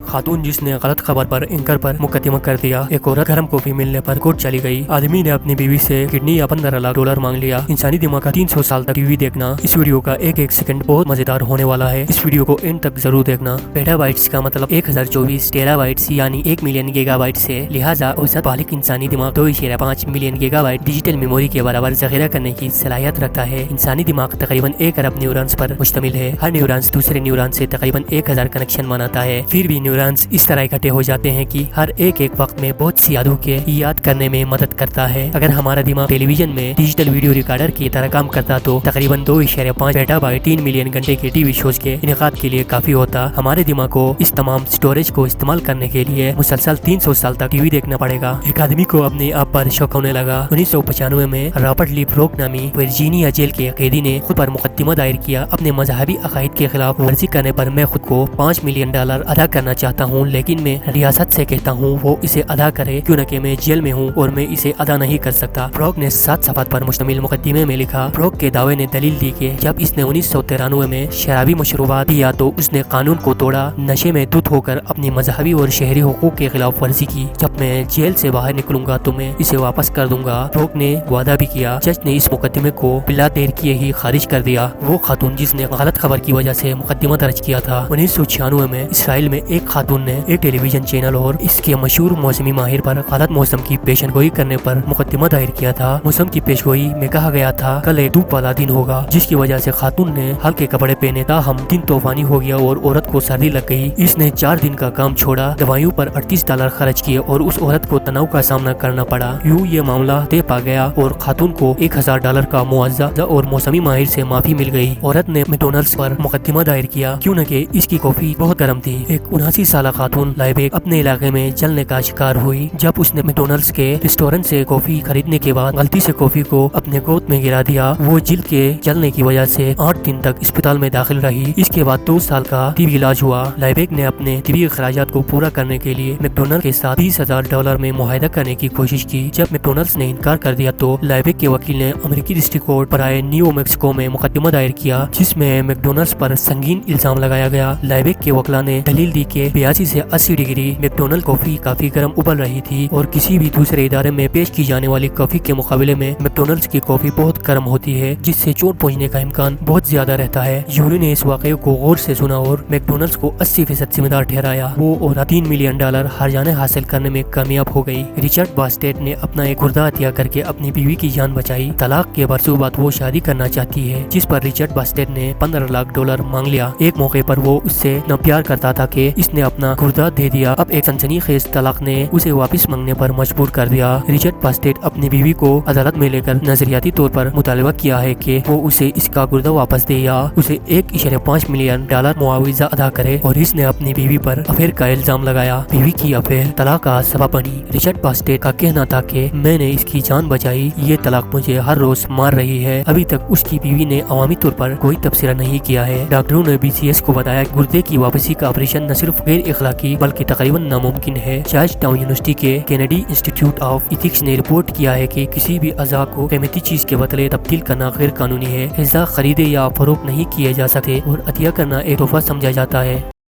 खातून जिसने गलत खबर पर एंकर पर मुकदमा कर दिया। एक औरत गर्म कॉफी मिलने पर कोर्ट चली गई। आदमी ने अपनी बीवी से किडनी या 15 लाख डॉलर मांग लिया। इंसानी दिमाग का 300 साल तक टीवी देखना। इस वीडियो का एक एक सेकंड बहुत मजेदार होने वाला है। इस वीडियो को एंड तक जरूर देखना। पेटाबाइट्स का मतलब 1024 टेराबाइट्स यानी 1 मिलियन गीगाबाइट्स है। लिहाजा औसत बालिग इंसानी दिमाग 2.5 मिलियन गीगाबाइट डिजिटल मेमोरी के बराबर जखीरा करने की सलाहियत रखता है। इंसानी दिमाग तकरीबन 1 अरब न्यूरॉन्स पर मुश्तमिल है। हर न्यूरॉन्स दूसरे न्यूरॉन से तकरीबन 1000 कनेक्शन बनाता है। फिर भी न्यूरॉन्स इस तरह इकट्ठे हो जाते हैं कि हर एक वक्त में बहुत सी यादों के याद करने में मदद करता है। अगर हमारा दिमाग टेलीविजन में डिजिटल वीडियो रिकॉर्डर की तरह काम करता तो तकरीबन 2.5 पेटाबाइट 3 मिलियन घंटे के टीवी शोज के इनेकाद के लिए काफी होता। हमारे दिमाग को इस तमाम स्टोरेज को इस्तेमाल करने के लिए मुसलसल 300 साल तक टीवी देखना पड़ेगा। एक आदमी को अपने आप पर शक होने लगा। 1995 में रॉबर्ट ली ब्रोक नामी वर्जीनिया जेल के कैदी ने खुद पर मुकदमा दायर किया। अपने मजहबी अकायद के खिलाफ वर्जी करने पर मैं खुद को $5 मिलियन अदा करना चाहता हूँ, लेकिन मैं रियासत से कहता हूँ वो इसे अदा करे, क्यों न कि मैं जेल में हूँ और मैं इसे अदा नहीं कर सकता। ब्रोक ने 7 सफ़ात पर मुश्तमिल मुकदमे में लिखा। ब्रोक के दावे ने दलील दी कि जब इसने 1993 में शराबी मशरूबात पिया तो उसने कानून को तोड़ा, नशे में धुत होकर अपनी मजहबी और शहरी हुकूक के खिलाफ वर्जी की। जब मैं जेल से बाहर निकलूंगा तो मैं इसे वापस कर दूंगा। ब्रोक ने वादा भी किया। जज ने इस मुकदमे को बिला देर किए ही खारिज कर दिया। वो खातून जिसने गलत खबर की वजह से मुकदमा दर्ज किया था। 1996 में इसराइल में एक खातून ने एक टेलीविजन चैनल और इसके मशहूर मौसमी माहिर पर गलत मौसम की पेशनगोई करने पर मुकदमा दायर किया था। मौसम की पेशगोई में कहा गया था कल एक धूप वाला दिन होगा, जिसकी वजह से खातून ने हल्के कपड़े पहने। ताहम दिन तूफानी हो गया और औरत को सर्दी लग गई। इसने 4 दिन का काम छोड़ा, दवाइयों पर $38 खर्च किए और उस औरत को तनाव का सामना करना पड़ा। यूं ये मामला तय पा गया और खातून को $1000 का मुआवजा और मौसमी माहिर से माफी मिल गई। औरत ने मैकडॉनल्ड्स पर मुकदमा दायर किया, क्यों न कि इसकी कॉफी बहुत गर्म थी। एक 79 साल खातून लाइबेक अपने इलाके में जलने का शिकार हुई जब उसने मैकडॉनल्ड्स के रेस्टोरेंट से कॉफी खरीदने के बाद गलती से कॉफी को अपने गोद में गिरा दिया। वो जिल्द के जलने की वजह से 8 दिन तक अस्पताल में दाखिल रही। इसके बाद 2 साल का टीबी इलाज हुआ। लाइबेक ने अपने टीबी अखराजात को पूरा करने के लिए मैकडॉनल्ड्स के साथ $20,000 में मुआहदा करने की कोशिश की। जब मैकडॉनल्ड्स ने इनकार कर दिया तो लाइबेक के वकील ने अमेरिकी डिस्ट्रिक्ट कोर्ट पर आए न्यू मैक्सिको में मुकदमा दायर किया, जिसमें मैकडॉनल्ड्स पर संगीन इल्जाम लगाया गया। लाइबेक के वकील ने दलील दी कि 82 से 80 डिग्री मैकडॉनल्ड कॉफी काफी गर्म उबल रही थी और किसी भी दूसरे इदारे में पेश की जाने वाली कॉफी के मुकाबले में मैकडॉनल्ड्स की कॉफी बहुत गर्म होती है, जिससे चोट पहुंचने का इम्कान बहुत ज्यादा रहता है। जूरी ने इस वाक़े को गौर से सुना और मैकडॉनल्ड्स को 80% जिम्मेदार ठहराया। वो औरत $3 मिलियन हर्जाना हासिल करने में कामयाब हो गई। रिचर्ड बास्टेट ने अपना एक गुर्दा हत्या करके अपनी बीवी की जान बचाई। तलाक के बरसों बाद वो शादी करना चाहती है, जिस पर रिचर्ड बास्टेट ने $15 लाख मांग लिया। एक मौके पर वो उससे न प्यार करता था कि इसने अपना गुर्दा दे दिया। अब एक सनसनीखेज तलाक ने उसे वापस मांगने पर मजबूर कर दिया। रिचर्ड बास्टेट अपनी बीवी को अदालत में लेकर नजरियाती तौर पर मुतालबा किया है कि वो उसे इसका गुर्दा वापस दे या उसे $1.5 मिलियन मुआवजा अदा करे, और इसने अपनी बीवी पर अफेयर का इल्जाम लगाया। बीवी की अफेयर तलाक का सबब बनी। रिचर्ड बास्टेट का कहना था कि मैंने इसकी जान बचाई, ये तलाक मुझे हर रोज मार रही है। अभी तक उसकी बीवी ने अवामी तौर पर कोई तबसरा नहीं किया है। डॉक्टरों ने BCS को बताया गुर्दे की वापसी का ऑपरेशन न सिर्फ गैर इखलाकी बल्कि तकरीबन नामुमकिन है। जॉर्ज टाउन यूनिवर्सिटी के केनेडी इंस्टीट्यूट ऑफ इथिक्स ने रिपोर्ट किया है कि किसी भी अज़ा को कीमती चीज के बदले तब्दील करना गैर कानूनी है। अज़ा खरीदे या फरोख्त नहीं किए जा सकते और अतिया करना एक तोहफा समझा जाता है।